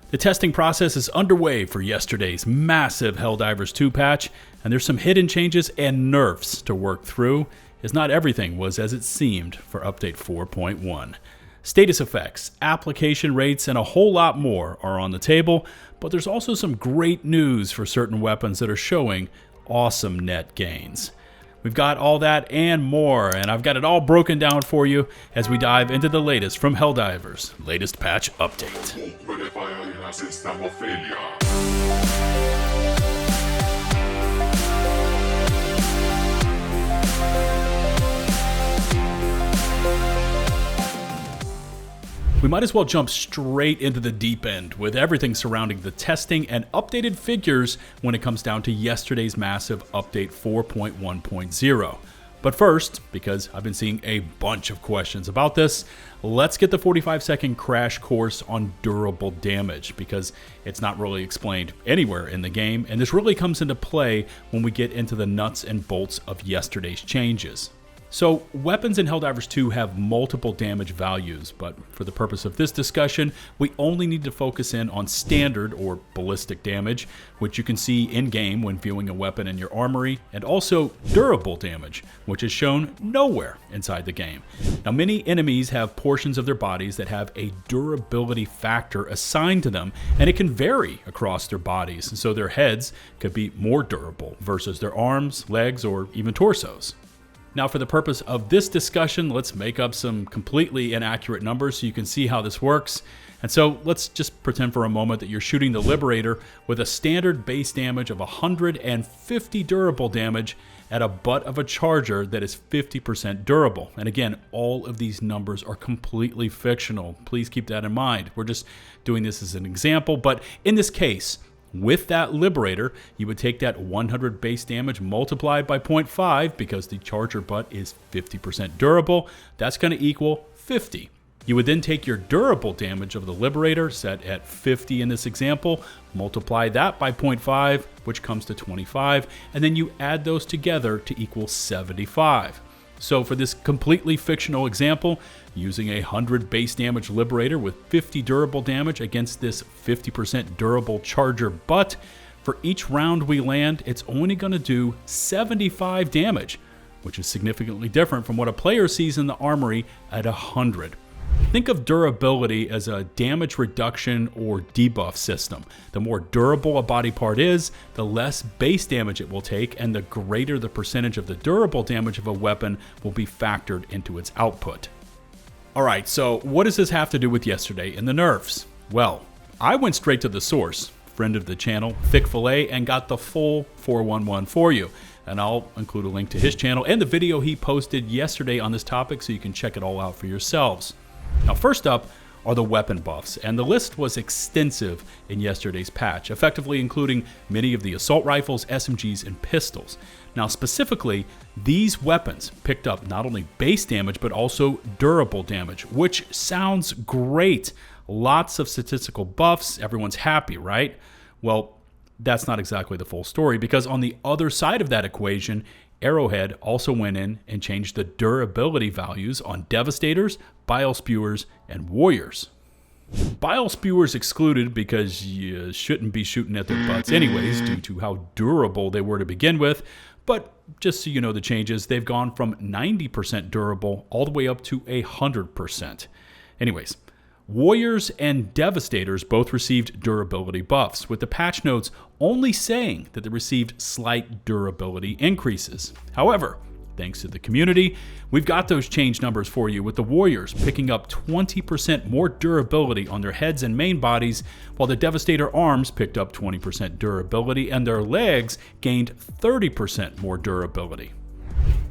The testing process is underway for yesterday's massive Helldivers 2 patch, and there's some hidden changes and nerfs to work through, as not everything was as it seemed for Update 4.1. Status effects, application rates, and a whole lot more are on the table, but there's also some great news for certain weapons that are showing awesome net gains. We've got all that and more, and I've got it all broken down for you as we dive into the latest from Helldivers' latest patch update. We might as well jump straight into the deep end with everything surrounding the testing and updated figures when it comes down to yesterday's massive update 4.1.0. But first, because I've been seeing a bunch of questions about this, let's get the 45-second crash course on durable damage, because it's not really explained anywhere in the game, and this really comes into play when we get into the nuts and bolts of yesterday's changes. So, weapons in Helldivers 2 have multiple damage values, but for the purpose of this discussion, we only need to focus in on standard or ballistic damage, which you can see in-game when viewing a weapon in your armory, and also durable damage, which is shown nowhere inside the game. Now, many enemies have portions of their bodies that have a durability factor assigned to them, and it can vary across their bodies, so their heads could be more durable versus their arms, legs, or even torsos. Now, for the purpose of this discussion, let's make up some completely inaccurate numbers so you can see how this works. And so let's just pretend for a moment that you're shooting the Liberator with a standard base damage of 150 durable damage at a butt of a charger that is 50% durable. And again, all of these numbers are completely fictional. Please keep that in mind. We're just doing this as an example, but in this case, with that Liberator, you would take that 100 base damage multiplied by 0.5 because the charger butt is 50% durable. That's going to equal 50. You would then take your durable damage of the Liberator, set at 50 in this example, multiply that by 0.5, which comes to 25, and then you add those together to equal 75. So for this completely fictional example, using a 100 base damage Liberator with 50 durable damage against this 50% durable charger butt, for each round we land, it's only going to do 75 damage, which is significantly different from what a player sees in the armory at 100. Think of durability as a damage reduction or debuff system. The more durable a body part is, the less base damage it will take, and the greater the percentage of the durable damage of a weapon will be factored into its output. Alright, so what does this have to do with yesterday in the nerfs? Well, I went straight to the source, friend of the channel, Thicc, and got the full 411 for you. And I'll include a link to his channel and the video he posted yesterday on this topic so you can check it all out for yourselves. Now, first up are the weapon buffs, and the list was extensive in yesterday's patch, effectively including many of the assault rifles, SMGs, and pistols. Now, specifically, these weapons picked up not only base damage, but also durable damage, which sounds great. Lots of statistical buffs, everyone's happy, right? Well, that's not exactly the full story, because on the other side of that equation, Arrowhead also went in and changed the durability values on Devastators, Bile Spewers, and Warriors. Bile Spewers excluded because you shouldn't be shooting at their butts anyways due to how durable they were to begin with, but just so you know the changes, they've gone from 90% durable all the way up to 100%. Anyways, Warriors and Devastators both received durability buffs, with the patch notes only saying that they received slight durability increases. However, thanks to the community, we've got those change numbers for you, with the Warriors picking up 20% more durability on their heads and main bodies, while the Devastator arms picked up 20% durability and their legs gained 30% more durability.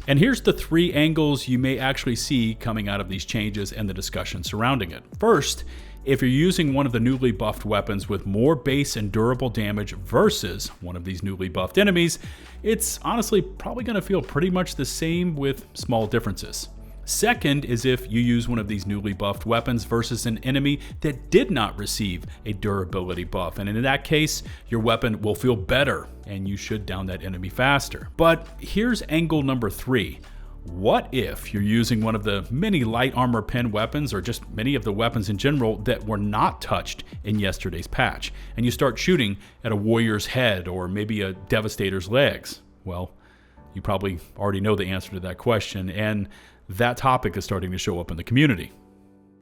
And here's the three angles you may actually see coming out of these changes and the discussion surrounding it. First, if you're using one of the newly buffed weapons with more base and durable damage versus one of these newly buffed enemies, it's honestly probably going to feel pretty much the same with small differences. Second is if you use one of these newly buffed weapons versus an enemy that did not receive a durability buff, and in that case, your weapon will feel better and you should down that enemy faster. But here's angle number 3. What if you're using one of the many light armor pen weapons, or just many of the weapons in general that were not touched in yesterday's patch, and you start shooting at a warrior's head or maybe a devastator's legs? Well, you probably already know the answer to that question, and that topic is starting to show up in the community.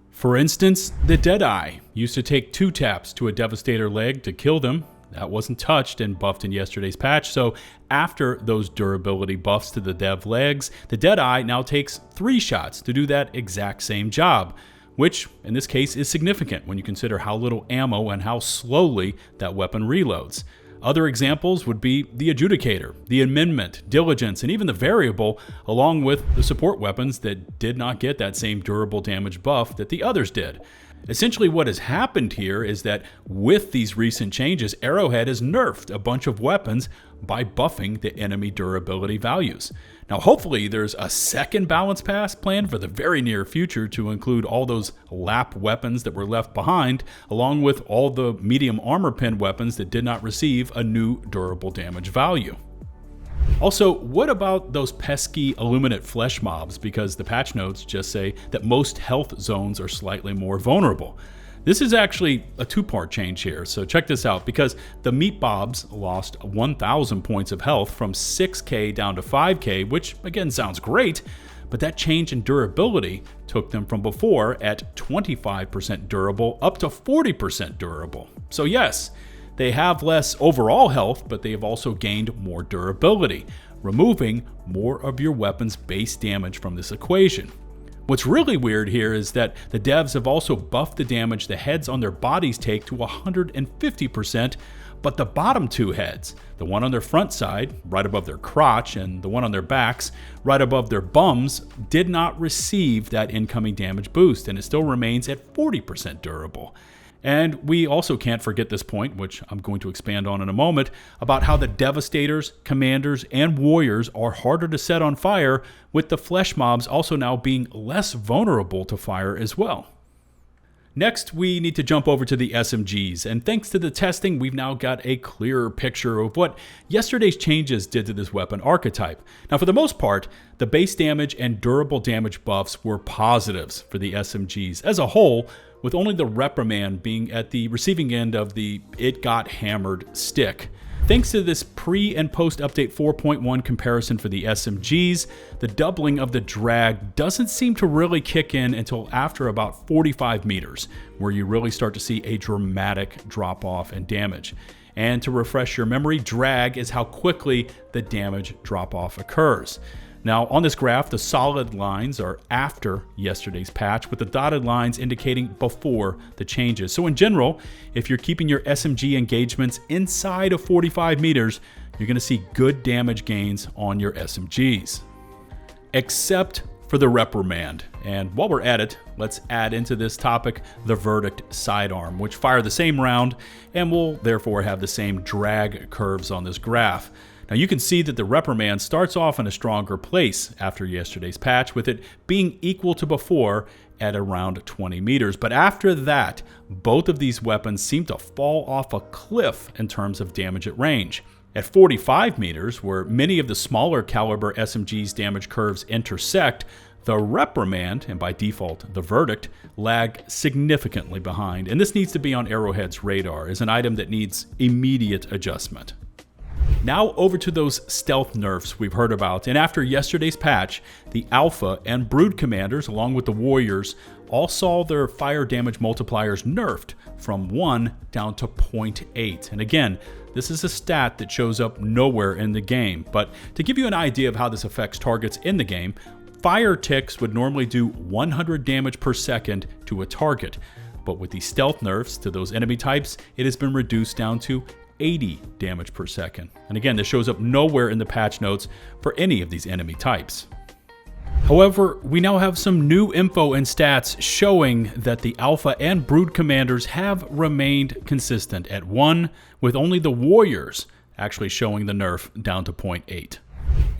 For instance, the Deadeye used to take 2 taps to a devastator leg to kill them. That wasn't touched and buffed in yesterday's patch, so after those durability buffs to the dev legs, the Deadeye now takes 3 shots to do that exact same job, which in this case is significant when you consider how little ammo and how slowly that weapon reloads. Other examples would be the Adjudicator, the Amendment, Diligence, and even the Variable, along with the support weapons that did not get that same durable damage buff that the others did. Essentially what has happened here is that with these recent changes, Arrowhead has nerfed a bunch of weapons by buffing the enemy durability values. Now hopefully there's a second balance pass planned for the very near future to include all those lap weapons that were left behind, along with all the medium armor pen weapons that did not receive a new durable damage value. Also, what about those pesky Illuminate Fleshmobs, because the patch notes just say that most health zones are slightly more vulnerable. This is actually a 2-part change here, so check this out, because the Meatbobs lost 1,000 points of health from 6k down to 5k, which again sounds great, but that change in durability took them from before at 25% durable up to 40% durable. So yes, they have less overall health, but they have also gained more durability, removing more of your weapon's base damage from this equation. What's really weird here is that the devs have also buffed the damage the heads on their bodies take to 150%, but the bottom 2 heads, the one on their front side, right above their crotch, and the one on their backs, right above their bums, did not receive that incoming damage boost, and it still remains at 40% durable. And we also can't forget this point, which I'm going to expand on in a moment, about how the Devastators, Commanders, and Warriors are harder to set on fire, with the Fleshmobs also now being less vulnerable to fire as well. Next, we need to jump over to the SMGs, and thanks to the testing, we've now got a clearer picture of what yesterday's changes did to this weapon archetype. Now, for the most part, the base damage and durable damage buffs were positives for the SMGs as a whole, with only the Reprimand being at the receiving end of the "it got hammered" stick. Thanks to this pre- and post-update 4.1 comparison for the SMGs, the doubling of the drag doesn't seem to really kick in until after about 45 meters, where you really start to see a dramatic drop-off in damage. And to refresh your memory, drag is how quickly the damage drop-off occurs. Now, on this graph, the solid lines are after yesterday's patch, with the dotted lines indicating before the changes. So in general, if you're keeping your SMG engagements inside of 45 meters, you're going to see good damage gains on your SMGs. Except for the Reprimand. And while we're at it, let's add into this topic the Verdict sidearm, which fire the same round and will therefore have the same drag curves on this graph. Now you can see that the Reprimand starts off in a stronger place after yesterday's patch, with it being equal to before at around 20 meters. But after that, both of these weapons seem to fall off a cliff in terms of damage at range. At 45 meters, where many of the smaller caliber SMG's damage curves intersect, the Reprimand, and by default the Verdict, lag significantly behind. And this needs to be on Arrowhead's radar as an item that needs immediate adjustment. Now over to those stealth nerfs we've heard about, and after yesterday's patch, the Alpha and Brood Commanders, along with the Warriors, all saw their fire damage multipliers nerfed from 1 down to 0.8. And again, this is a stat that shows up nowhere in the game, but to give you an idea of how this affects targets in the game, fire ticks would normally do 100 damage per second to a target, but with these stealth nerfs to those enemy types, it has been reduced down to 80 damage per second. And again, this shows up nowhere in the patch notes for any of these enemy types. However, we now have some new info and stats showing that the Alpha and Brood Commanders have remained consistent at 1, with only the Warriors actually showing the nerf down to 0.8.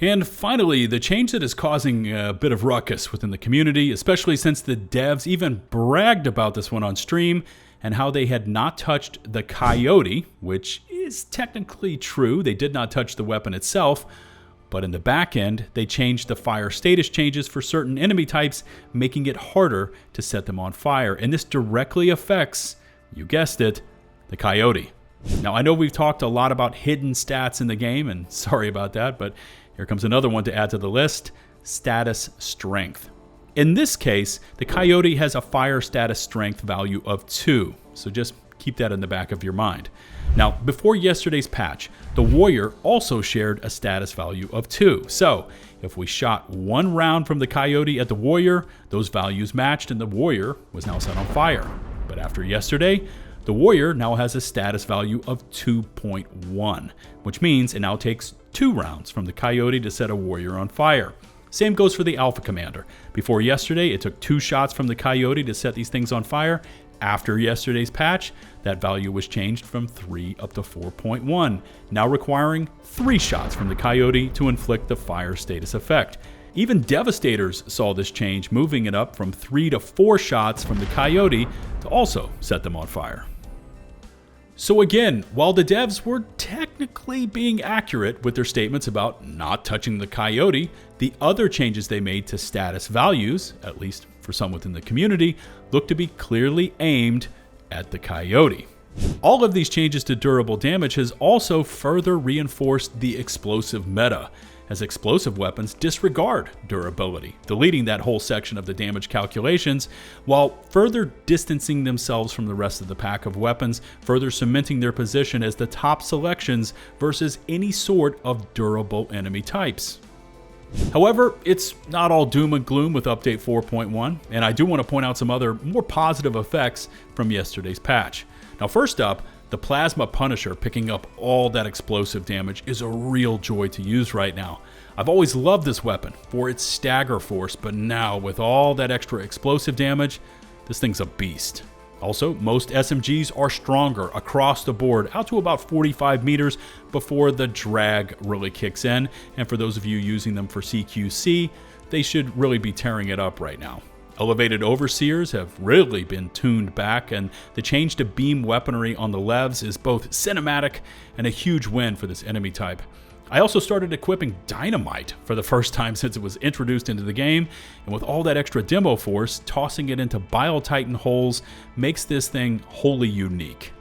And finally, the change that is causing a bit of ruckus within the community, especially since the devs even bragged about this one on stream, and how they had not touched the Coyote, which is technically true, they did not touch the weapon itself, But in the back end, they changed the fire status changes for certain enemy types, making it harder to set them on fire. And this directly affects, you guessed it, the Coyote. Now, I know we've talked a lot about hidden stats in the game, and sorry about that, but here comes another one to add to the list: status strength. In this case, the Coyote has a fire status strength value of 2, so just keep that in the back of your mind. Now, before yesterday's patch, the Warrior also shared a status value of 2. So, if we shot 1 round from the Coyote at the Warrior, those values matched and the Warrior was now set on fire. But after yesterday, the Warrior now has a status value of 2.1, which means it now takes 2 rounds from the Coyote to set a Warrior on fire. Same goes for the Alpha Commander. Before yesterday, it took 2 shots from the Coyote to set these things on fire. After yesterday's patch, that value was changed from 3 up to 4.1, now requiring 3 shots from the Coyote to inflict the fire status effect. Even Devastators saw this change, moving it up from 3 to 4 shots from the Coyote to also set them on fire. So again, while the devs were technically being accurate with their statements about not touching the Coyote, the other changes they made to status values, at least for some within the community, look to be clearly aimed at the Coyote. All of these changes to durable damage has also further reinforced the explosive meta, as explosive weapons disregard durability, deleting that whole section of the damage calculations, while further distancing themselves from the rest of the pack of weapons, further cementing their position as the top selections versus any sort of durable enemy types. However, it's not all doom and gloom with update 4.1, and I do want to point out some other more positive effects from yesterday's patch. Now, first up, the Plasma Punisher picking up all that explosive damage is a real joy to use right now. I've always loved this weapon for its stagger force, but now with all that extra explosive damage, this thing's a beast. Also, most SMGs are stronger across the board, out to about 45 meters before the drag really kicks in, and for those of you using them for CQC, they should really be tearing it up right now. Elevated Overseers have really been tuned back, and the change to beam weaponry on the Levs is both cinematic and a huge win for this enemy type. I also started equipping Dynamite for the first time since it was introduced into the game, and with all that extra demo force, tossing it into Bile Titan holes makes this thing wholly unique.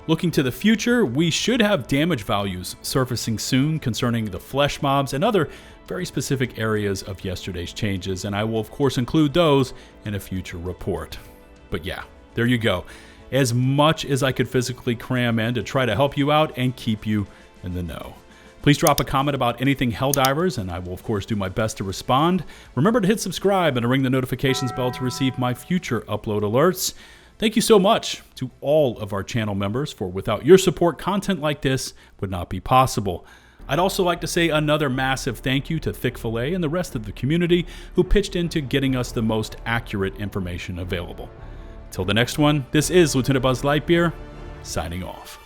Looking to the future, we should have damage values surfacing soon concerning the Fleshmobs and other very specific areas of yesterday's changes, and I will of course include those in a future report. But yeah, there you go. As much as I could physically cram in to try to help you out and keep you in the know. Please drop a comment about anything Helldivers, and I will of course do my best to respond. Remember to hit subscribe and to ring the notifications bell to receive my future upload alerts. Thank you so much to all of our channel members, for without your support, content like this would not be possible. I'd also like to say another massive thank you to Thicc and the rest of the community who pitched into getting us the most accurate information available. Till the next one, this is LtBuzzLitebeer, signing off.